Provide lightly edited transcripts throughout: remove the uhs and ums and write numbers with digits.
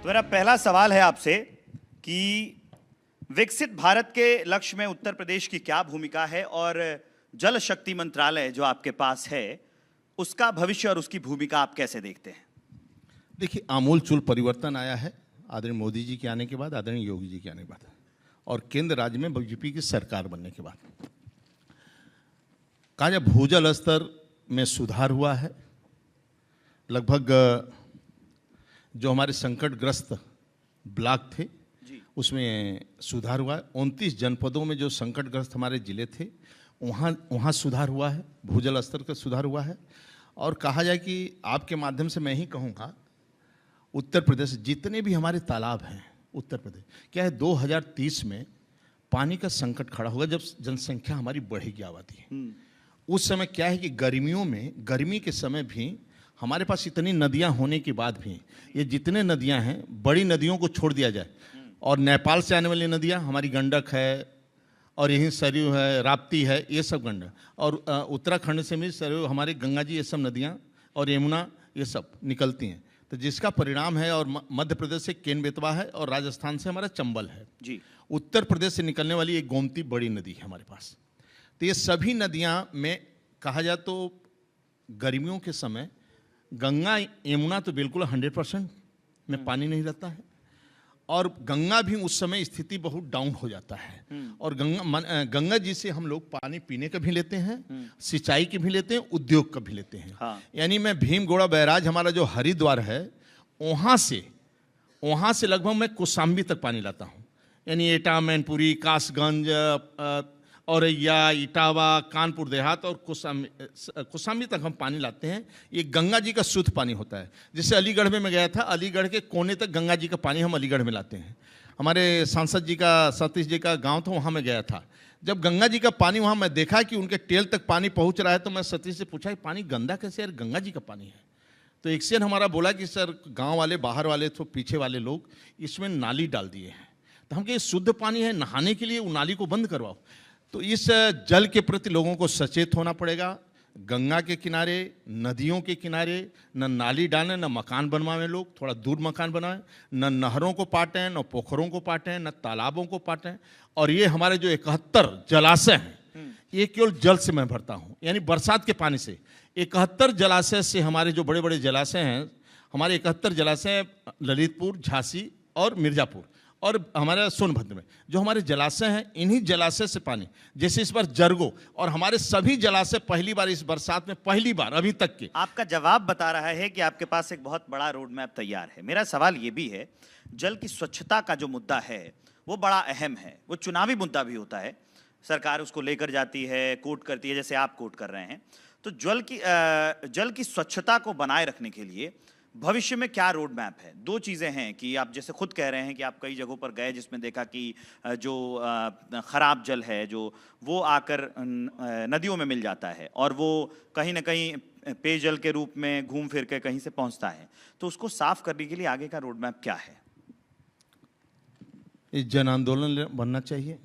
तो मेरा पहला सवाल है आपसे कि विकसित भारत के लक्ष्य में उत्तर प्रदेश की क्या भूमिका है और जल शक्ति मंत्रालय जो आपके पास है उसका भविष्य और उसकी भूमिका आप कैसे देखते हैं? देखिए, आमूल चूल परिवर्तन आया है आदरणीय मोदी जी के आने के बाद, आदरणीय योगी जी के आने के बाद और केंद्र राज्य में बीजेपी की सरकार बनने के बाद। कहा जाए भूजल स्तर में सुधार हुआ है। लगभग जो हमारे संकटग्रस्त ब्लॉक थे उसमें सुधार हुआ है। 29 जनपदों में जो संकटग्रस्त हमारे जिले थे वहाँ सुधार हुआ है, भूजल स्तर का सुधार हुआ है। और कहा जाए कि आपके माध्यम से मैं ही कहूँगा, उत्तर प्रदेश जितने भी हमारे तालाब हैं, उत्तर प्रदेश क्या है 2030 में पानी का संकट खड़ा होगा जब जनसंख्या हमारी बढ़ेगी, आबादी है। उस समय क्या है कि गर्मियों में, गर्मी के समय भी हमारे पास इतनी नदियां होने के बाद भी ये जितने नदियां हैं, बड़ी नदियों को छोड़ दिया जाए और नेपाल से आने वाली नदियां, हमारी गंडक है और यहीं सरयू है, राप्ती है, ये सब गंडक, और उत्तराखंड से भी सरयू, हमारे गंगा जी, ये सब नदियां और यमुना ये सब निकलती हैं। तो जिसका परिणाम है, और मध्य प्रदेश से केन बेतवा है और राजस्थान से हमारा चंबल है जी। उत्तर प्रदेश से निकलने वाली एक गोमती बड़ी नदी है हमारे पास। तो ये सभी नदियां में कहा जाए तो गर्मियों के समय गंगा यमुना तो बिल्कुल 100% में पानी नहीं रहता है और गंगा भी उस समय स्थिति बहुत डाउन हो जाता है। और गंगा जी से हम लोग पानी पीने का भी लेते हैं, सिंचाई के भी लेते हैं, उद्योग का भी लेते हैं। हाँ। यानी मैं भीमगोड़ा बैराज, हमारा जो हरिद्वार है, वहाँ से लगभग मैं कौशाम्बी तक पानी लाता हूँ। यानी एटा, मैनपुरी, कासगंज, औरैया, इटावा, कानपुर देहात और कौशाम्बी तक हम पानी लाते हैं। ये गंगा जी का शुद्ध पानी होता है। जैसे अलीगढ़ में मैं गया था, अलीगढ़ के कोने तक गंगा जी का पानी हम अलीगढ़ में लाते हैं। हमारे सांसद जी का, सतीश जी का गांव था, वहाँ मैं गया था। जब गंगा जी का पानी वहाँ मैं देखा कि उनके टेल तक पानी पहुँच रहा है, तो मैं सतीश से पूछा कि पानी गंदा कैसे? यार गंगा जी का पानी है। तो एक से हमारा बोला कि सर गाँव वाले, बाहर वाले, तो पीछे वाले लोग इसमें नाली डाल दिए हैं। तो हम कहे शुद्ध पानी है, नहाने के लिए वो नाली को बंद करवाओ। तो इस जल के प्रति लोगों को सचेत होना पड़ेगा। गंगा के किनारे, नदियों के किनारे न नाली डालें, न मकान बनवाएं, लोग थोड़ा दूर मकान बनाएं, न नहरों को पाटें, न पोखरों को पाटें, न तालाबों को पाटें। और ये हमारे जो 71 जलाशय हैं, ये केवल जल से मैं भरता हूँ, यानी बरसात के पानी से। 71 जलाशय से हमारे जो बड़े बड़े जलाशय हैं, हमारे 71 जलाशय ललितपुर, झांसी और मिर्जापुर और हमारे सोनभद्र में जो हमारे जलाशय हैं, इन्हीं जलाशय से पानी, जैसे इस बार जरगो और हमारे सभी जलाशय पहली बार इस बरसात में, पहली बार अभी तक के। आपका जवाब बता रहा है कि आपके पास एक बहुत बड़ा रोड मैप तैयार है। मेरा सवाल ये भी है, जल की स्वच्छता का जो मुद्दा है वो बड़ा अहम है, वो चुनावी मुद्दा भी होता है, सरकार उसको लेकर जाती है, कोट करती है, जैसे आप कोट कर रहे हैं। तो जल की स्वच्छता को बनाए रखने के लिए भविष्य में क्या रोड मैप है? दो चीज़ें हैं कि आप जैसे खुद कह रहे हैं कि आप कई जगहों पर गए जिसमें देखा कि जो खराब जल है जो वो आकर नदियों में मिल जाता है और वो कहीं ना कहीं पेयजल के रूप में घूम फिर के कहीं से पहुंचता है। तो उसको साफ करने के लिए आगे का रोड मैप क्या है? इस जन आंदोलन बनना चाहिए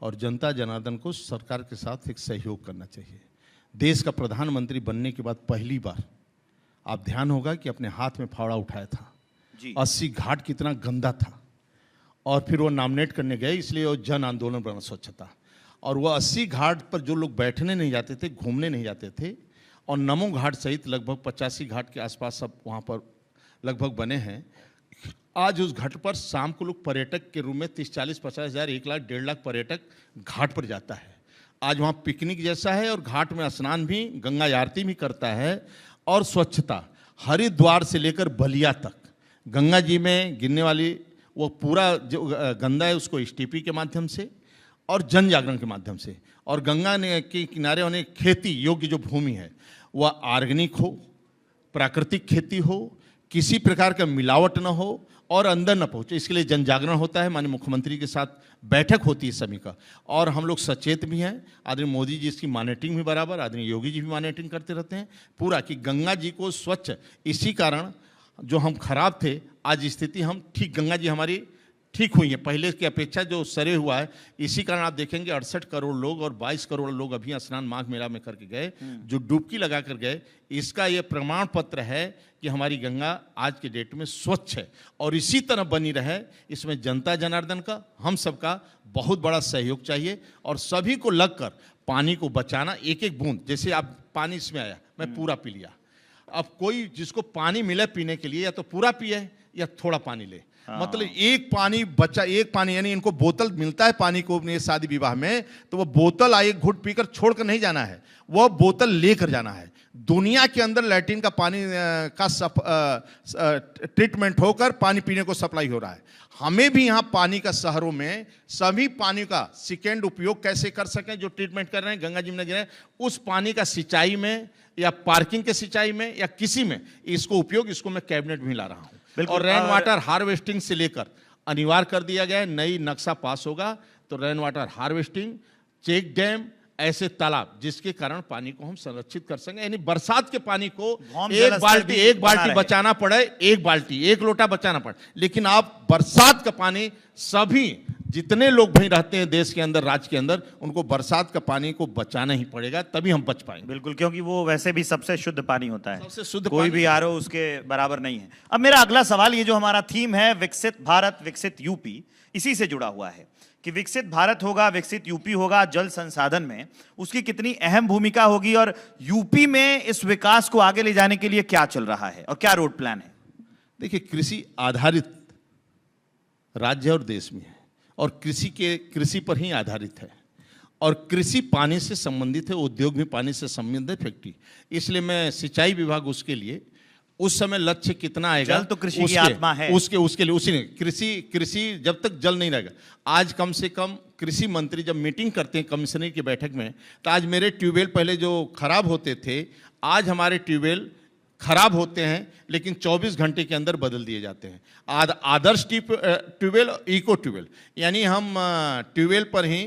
और जनता जनार्दन को सरकार के साथ एक सहयोग करना चाहिए। देश का प्रधानमंत्री बनने के बाद पहली बार आप ध्यान होगा कि अपने हाथ में फावड़ा उठाया था जी। 80 घाट कितना गंदा था और फिर वो नॉमिनेट करने गए, इसलिए वो जन आंदोलन बना स्वच्छता। और वो 80 घाट पर जो लोग बैठने नहीं जाते थे, घूमने नहीं जाते थे, और नमो घाट सहित लगभग 85 घाट के आसपास सब वहाँ पर लगभग बने हैं। आज उस घाट पर शाम को लोग पर्यटक के रूप में 30, 40, 50 हज़ार, 1 लाख, 1.5 लाख पर्यटक घाट पर जाता है। आज वहाँ पिकनिक जैसा है और घाट में स्नान भी, गंगा आरती भी करता है। और स्वच्छता हरिद्वार से लेकर बलिया तक गंगा जी में गिरने वाली वो पूरा जो गंदा है उसको एसटीपी के माध्यम से और जन जागरण के माध्यम से, और गंगा के किनारे होने खेती योग्य जो भूमि है वह ऑर्गेनिक हो, प्राकृतिक खेती हो, किसी प्रकार का मिलावट न हो और अंदर न पहुँचे, इसके लिए जन जागरण होता है। माननीय मुख्यमंत्री के साथ बैठक होती है सभी का, और हम लोग सचेत भी हैं। आदरणीय मोदी जी इसकी मॉनिटरिंग भी बराबर, आदरणीय योगी जी भी मॉनिटरिंग करते रहते हैं पूरा, कि गंगा जी को स्वच्छ, इसी कारण जो हम खराब थे आज स्थिति हम ठीक, गंगा जी हमारी ठीक हुई हैं, पहले की अपेक्षा जो सरे हुआ है। इसी कारण आप देखेंगे 68 करोड़ लोग और 22 करोड़ लोग अभी स्नान माघ मेला में करके गए, जो डुबकी लगा कर गए। इसका ये प्रमाण पत्र है कि हमारी गंगा आज के डेट में स्वच्छ है और इसी तरह बनी रहे। इसमें जनता जनार्दन का, हम सबका बहुत बड़ा सहयोग चाहिए और सभी को लगकर पानी को बचाना, एक एक बूंद। जैसे आप पानी इसमें आया, मैं पूरा पी लिया। अब कोई जिसको पानी मिले पीने के लिए, या तो पूरा पिए या थोड़ा पानी ले। मतलब एक पानी बचा, एक पानी, यानी इनको बोतल मिलता है पानी को अपने शादी विवाह में, तो वो बोतल एक घुट पीकर छोड़कर नहीं जाना है, वो बोतल लेकर जाना है। दुनिया के अंदर लैट्रिन का पानी का ट्रीटमेंट होकर पानी पीने को सप्लाई हो रहा है। हमें भी यहाँ पानी का शहरों में सभी पानी का सेकेंड उपयोग कैसे कर सकें, जो ट्रीटमेंट कर रहे हैं गंगा जी में गिरे, उस पानी का सिंचाई में या पार्किंग के सिंचाई में या किसी में इसको उपयोग, इसको मैं कैबिनेट में ला रहा हूँ। और रेन वाटर हार्वेस्टिंग से लेकर अनिवार्य कर दिया गया है। नई नक्शा पास होगा तो rain water harvesting, check dam, ऐसे तालाब जिसके कारण पानी को हम संरक्षित कर सकें। यानी बरसात के पानी को एक बाल्टी बचाना पड़े, एक लोटा बचाना पड़े, लेकिन आप बरसात का पानी सभी जितने लोग भाई रहते हैं देश के अंदर, राज्य के अंदर, उनको बरसात का पानी को बचाना ही पड़ेगा, तभी हम बच पाएंगे। बिल्कुल, क्योंकि वो वैसे भी सबसे शुद्ध पानी होता है, सबसे शुद्ध कोई भी आरओ उसके बराबर नहीं है। अब मेरा अगला सवाल, ये जो हमारा थीम है विकसित भारत विकसित यूपी, इसी से जुड़ा हुआ है कि विकसित भारत होगा, विकसित यूपी होगा, जल संसाधन में उसकी कितनी अहम भूमिका होगी और यूपी में इस विकास को आगे ले जाने के लिए क्या चल रहा है और क्या रोड प्लान है? देखिए, कृषि आधारित राज्य और देश में है और कृषि पर ही आधारित है और कृषि पानी से संबंधित है, उद्योग भी पानी से संबंधित है, फैक्ट्री। इसलिए मैं सिंचाई विभाग उसके लिए उस समय लक्ष्य कितना आएगा, जल तो कृषि की आत्मा है, उसके लिए उसी ने कृषि जब तक जल नहीं रहेगा। आज कम से कम कृषि मंत्री जब मीटिंग करते हैं कमिश्नर की बैठक में, तो आज मेरे ट्यूबवेल पहले जो खराब होते थे, आज हमारे ट्यूबवेल खराब होते हैं लेकिन 24 घंटे के अंदर बदल दिए जाते हैं। आदर्श ट्यूबवेल, इको ट्यूबवेल, यानी हम ट्यूबवेल पर ही,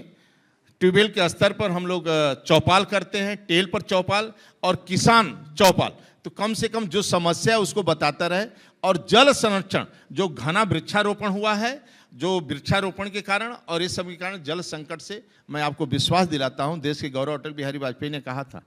ट्यूबवेल के स्तर पर हम लोग चौपाल करते हैं, टेल पर चौपाल और किसान चौपाल। तो कम से कम जो समस्या है उसको बताता रहे। और जल संरक्षण, जो घना वृक्षारोपण हुआ है, जो वृक्षारोपण के कारण और इस सब के कारण जल संकट से मैं आपको विश्वास दिलाता हूं, देश के गौरव अटल बिहारी वाजपेयी ने कहा था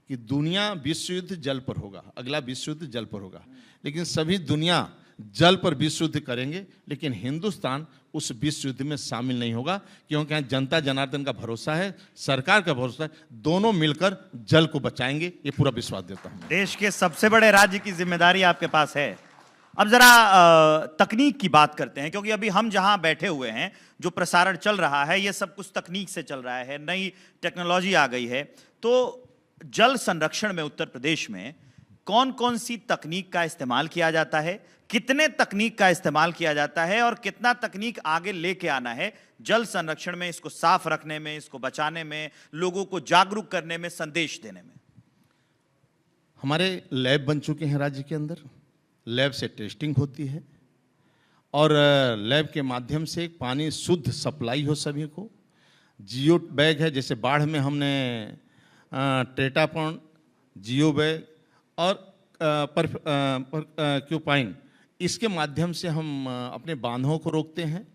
कि दुनिया विश्व युद्ध जल पर होगा, अगला विश्व युद्ध जल पर होगा, लेकिन सभी दुनिया जल पर विश्व युद्ध करेंगे, लेकिन हिंदुस्तान उस विश्व युद्ध में शामिल नहीं होगा, क्योंकि यहाँ जनता जनार्दन का भरोसा है, सरकार का भरोसा है, दोनों मिलकर जल को बचाएंगे, ये पूरा विश्वास देता हूँ। देश के सबसे बड़े राज्य की जिम्मेदारी आपके पास है। अब जरा तकनीक की बात करते हैं, क्योंकि अभी हम जहां बैठे हुए हैं, जो प्रसारण चल रहा है, ये सब कुछ तकनीक से चल रहा है, नई टेक्नोलॉजी आ गई है। तो जल संरक्षण में उत्तर प्रदेश में कौन कौन सी तकनीक का इस्तेमाल किया जाता है, कितने तकनीक का इस्तेमाल किया जाता है और कितना तकनीक आगे लेके आना है जल संरक्षण में, इसको साफ रखने में, इसको बचाने में, लोगों को जागरूक करने में, संदेश देने में? हमारे लैब बन चुके हैं राज्य के अंदर, लैब से टेस्टिंग होती है और लैब के माध्यम से पानी शुद्ध सप्लाई हो सभी को। जियो बैग है, जैसे बाढ़ में हमने टेटापॉन, जियो बैग और क्यूपाइन, इसके माध्यम से हम अपने बांधों को रोकते हैं।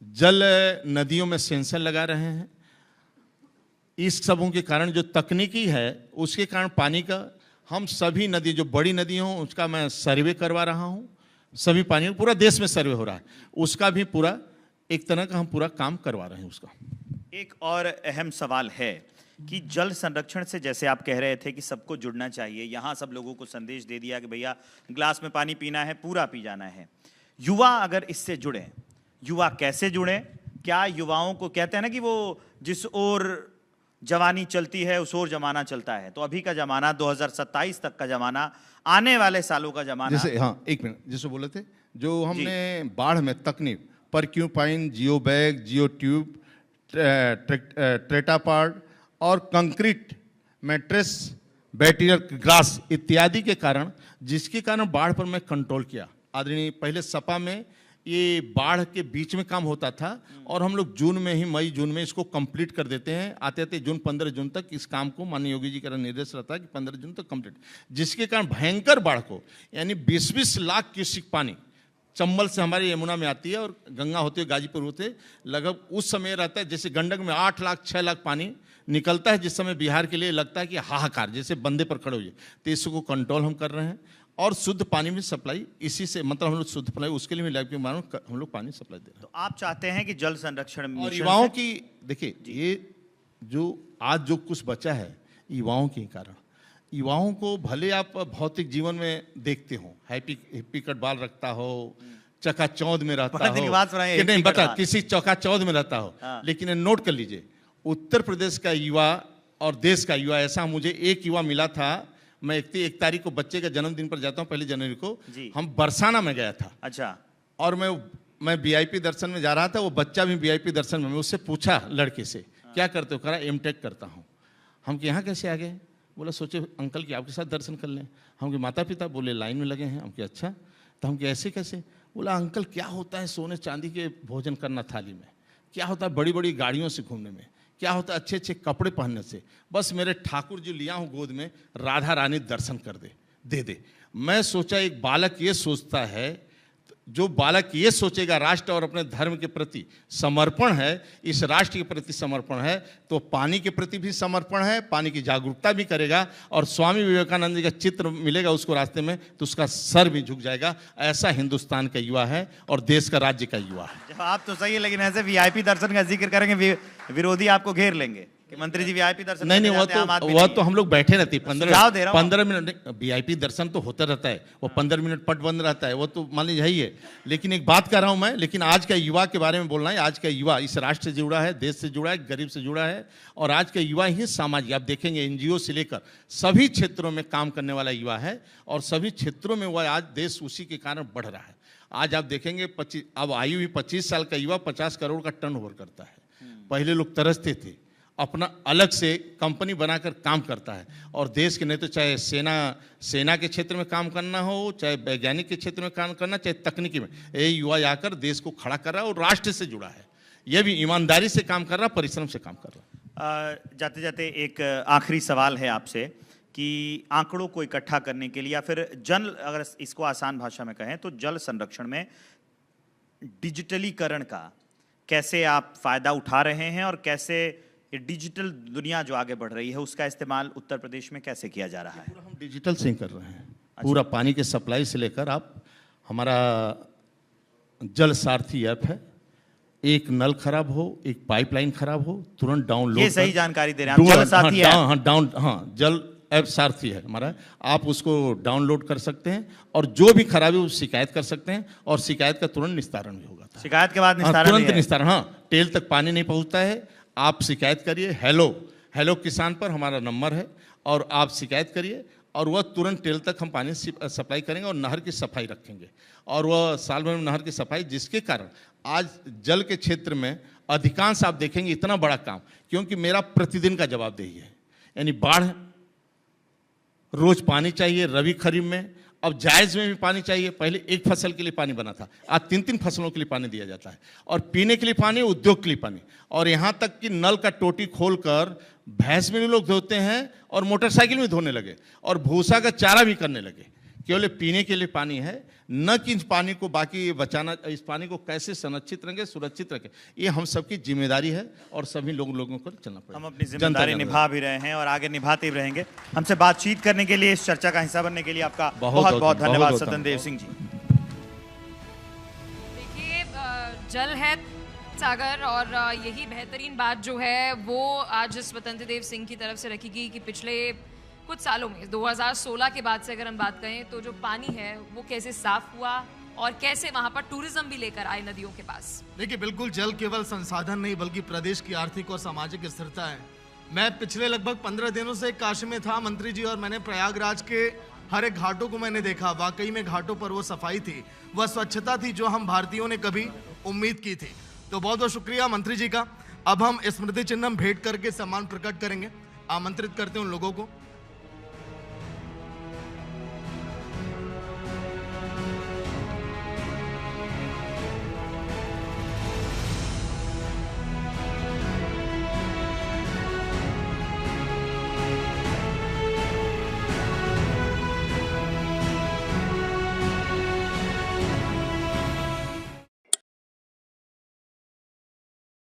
जल नदियों में सेंसर लगा रहे हैं। इस सबों के कारण जो तकनीकी है उसके कारण पानी का, हम सभी नदी, जो बड़ी नदी हों उसका मैं सर्वे करवा रहा हूँ, सभी पानी पूरा देश में सर्वे हो रहा है, उसका भी पूरा एक तरह का हम पूरा काम करवा रहे हैं उसका। एक और अहम सवाल है कि जल संरक्षण से, जैसे आप कह रहे थे कि सबको जुड़ना चाहिए, यहाँ सब लोगों को संदेश दे दिया कि भैया ग्लास में पानी पीना है, पूरा पी जाना है। युवा अगर इससे जुड़े, युवा कैसे जुड़े? क्या युवाओं को, कहते हैं ना कि वो जिस ओर जवानी चलती है उस ओर जमाना चलता है, तो अभी का जमाना 2027 तक का जमाना, आने वाले सालों का जमाना, जैसे, हाँ एक मिनट, जैसे बोले थे जो हमने बाढ़ में तकनीक परक्यूपाइन, जियो बैग, जियो ट्यूब, ट्रेटापार्ड और कंक्रीट मैट्रेस, बैक्टीरियल ग्रास इत्यादि के कारण, जिसके कारण बाढ़ पर मैं कंट्रोल किया। आदरणीय, पहले सपा में ये बाढ़ के बीच में काम होता था और हम लोग जून में ही, मई जून में इसको कंप्लीट कर देते हैं। आते आते जून 15 जून तक इस काम को माननीय योगी जी का निर्देश रहता है कि 15 जून तक कंप्लीट, जिसके कारण भयंकर बाढ़ को, यानी 20-20 लाख क्यूसेक पानी चंबल से हमारे यमुना में आती है और गंगा होते हुए गाजीपुर होते लगभग उस समय रहता है, जैसे गंडक में 8 लाख 6 लाख पानी निकलता है, जिस समय बिहार के लिए लगता है कि हाहाकार, जैसे बंदे पर खड़े हुए। तो इसको कंट्रोल हम कर रहे हैं और शुद्ध पानी में सप्लाई इसी से, मतलब हम लोग शुद्ध पानी उसके लिए भी लाइफ के मानो हम लोग पानी सप्लाई दे रहे हैं। तो आप चाहते हैं कि जल संरक्षण और मिशन युवाओं से- की, देखिए ये जो आज जो कुछ बचा है युवाओं के कारण, युवाओं को भले आप भौतिक जीवन में देखते हो, हैप्पी कट बाल रखता हो, चकाचौंध में रहता बड़े दिन हो, के बाद सुना है कि नहीं हैप्पी कट बता बाल। किसी चौकाचौंध में रहता हो, हाँ। लेकिन ये नोट कर लीजिए, उत्तर प्रदेश का युवा और देश का युवा, ऐसा मुझे एक युवा मिला था। मैं 1 तारीख को बच्चे का जन्मदिन पर जाता हूँ, 1 जनवरी को, जी। हम बरसाना में गया था अच्छा, और मैं वीआईपी दर्शन में जा रहा था, वो बच्चा भी वीआईपी दर्शन में, मैं उससे पूछा लड़के से क्या करते हो, कह रहा एमटेक करता हूँ। हम कि यहाँ कैसे आ गए, बोला सोचे अंकल कि आपके साथ दर्शन कर लें। हम कि माता पिता, बोले लाइन में लगे हैं। हम कि अच्छा, तो हम कि ऐसे कैसे, बोला अंकल क्या होता है सोने चांदी के भोजन करना थाली में, क्या होता है बड़ी बड़ी गाड़ियों से घूमने में, क्या होता है अच्छे अच्छे कपड़े पहनने से, बस मेरे ठाकुर जी लिया हूँ गोद में, राधा रानी दर्शन कर दे दे। मैं सोचा एक बालक ये सोचता है, जो बालक ये सोचेगा राष्ट्र और अपने धर्म के प्रति समर्पण है, इस राष्ट्र के प्रति समर्पण है, तो पानी के प्रति भी समर्पण है, पानी की जागरूकता भी करेगा और स्वामी विवेकानंद जी का चित्र मिलेगा उसको रास्ते में तो उसका सर भी झुक जाएगा। ऐसा हिंदुस्तान का युवा है और देश का राज्य का युवा है। जवाब तो सही है, लेकिन ऐसे वीआईपी दर्शन का जिक्र करेंगे विरोधी आपको घेर लेंगे कि मंत्री जी वीआईपी दर्शन नहीं करने नहीं, जाते हैं, आम आदमी वो नहीं तो है। हम लोग बैठे रहते हैं सुझाव दे रहा हूं। 15 मिनट वीआईपी दर्शन तो होता रहता है, वो 15 मिनट पट बंद रहता है, वो तो मान लीजिए ही है। लेकिन एक बात कर रहा हूं मैं, लेकिन आज का युवा के बारे में बोलना है। आज का युवा इस राष्ट्र से जुड़ा है, देश से जुड़ा है, गरीब से जुड़ा है और आज का युवा ही सामाजिक, आप देखेंगे एनजीओ से लेकर सभी क्षेत्रों में काम करने वाला युवा है और सभी क्षेत्रों में वह आज देश उसी के कारण बढ़ रहा है। आज आप देखेंगे अब आयु भी 25 साल का युवा 50 करोड़ का टर्नओवर करता है। पहले लोग तरसते थे, अपना अलग से कंपनी बनाकर काम करता है और देश के, नहीं तो चाहे सेना के क्षेत्र में काम करना हो, चाहे वैज्ञानिक के क्षेत्र में काम करना, चाहे तकनीकी में, ये युवा आकर देश को खड़ा कर रहा है और राष्ट्र से जुड़ा है। यह भी ईमानदारी से काम कर रहा, परिश्रम से काम कर रहा। जाते जाते एक आखिरी सवाल है आपसे कि आंकड़ों को इकट्ठा करने के लिए या फिर अगर इसको आसान भाषा में कहें तो जल संरक्षण में डिजिटलीकरण का कैसे आप फायदा उठा रहे हैं और कैसे ये डिजिटल दुनिया जो आगे बढ़ रही है उसका इस्तेमाल उत्तर प्रदेश में कैसे किया जा रहा है? पूरा हम डिजिटल से ही कर रहे हैं। पूरा पानी के सप्लाई से लेकर आप, हमारा जल सारथी ऐप है, एक नल खराब हो, एक पाइपलाइन खराब हो, तुरंत डाउनलोड, ये सही जानकारी दे रहे हैं आप, जल साथी ऐप। जल ऐप सारथी है हमारा, आप उसको डाउनलोड कर सकते हैं और जो भी खराबी हो शिकायत कर सकते हैं और शिकायत का तुरंत निस्तारण भी होगा। शिकायत के बाद निस्तारण तुरंत भी है। निस्तारण, हाँ, टेल तक पानी नहीं पहुंचता है, आप शिकायत करिए, हेलो किसान पर हमारा नंबर है और आप शिकायत करिए और वह तुरंत टेल तक हम पानी सप्लाई करेंगे और नहर की सफाई रखेंगे और वह साल भर में नहर की सफाई, जिसके कारण आज जल के क्षेत्र में अधिकांश आप देखेंगे इतना बड़ा काम, क्योंकि मेरा प्रतिदिन का जवाबदेही है। यानी बाढ़, रोज पानी चाहिए, रबी खरीफ में, अब जायज में भी पानी चाहिए। पहले एक फसल के लिए पानी बना था, आज 3-3 फसलों के लिए पानी दिया जाता है और पीने के लिए पानी, उद्योग के लिए पानी, और यहाँ तक कि नल का टोटी खोलकर भैंस में भी लोग धोते हैं और मोटरसाइकिल में धोने लगे और भूसा का चारा भी करने लगे। केवल पीने के लिए पानी है, न कि इस पानी को बाकी बचाना, इस पानी को कैसे संरक्षित रखें, सुरक्षित रखें, ये हम सबकी जिम्मेदारी है और सभी लोगों को चलना पड़ेगा। हम अपनी जिम्मेदारी निभा भी रहे हैं और आगे निभाते भी रहेंगे। हमसे बातचीत करने के लिए, इस चर्चा का हिस्सा बनने के लिए आपका बहुत बहुत धन्यवाद सतन देव सिंह जी। देखिए, जल है सागर और यही बेहतरीन बात जो है वो आज स्वतंत्र देव सिंह की तरफ से रखी गई कि पिछले कुछ सालों में 2016 के बाद से अगर हम बात करें तो जो पानी है वो कैसे साफ हुआ और कैसे वहां पर टूरिज्म भी लेकर आए नदियों के पास। देखिए, बिल्कुल जल केवल संसाधन नहीं बल्कि प्रदेश की आर्थिक और सामाजिक स्थिरता है। मैं पिछले लगभग 15 दिनों से काशी में था मंत्री जी, और मैंने प्रयागराज के हर एक घाटों को मैंने देखा। वाकई में घाटों पर वो सफाई थी, वह स्वच्छता थी जो हम भारतीयों ने कभी उम्मीद की थी। तो बहुत बहुत शुक्रिया मंत्री जी का। अब हम स्मृति चिन्ह भेंट करके सम्मान प्रकट करेंगे। आमंत्रित करते हैं उन लोगों को।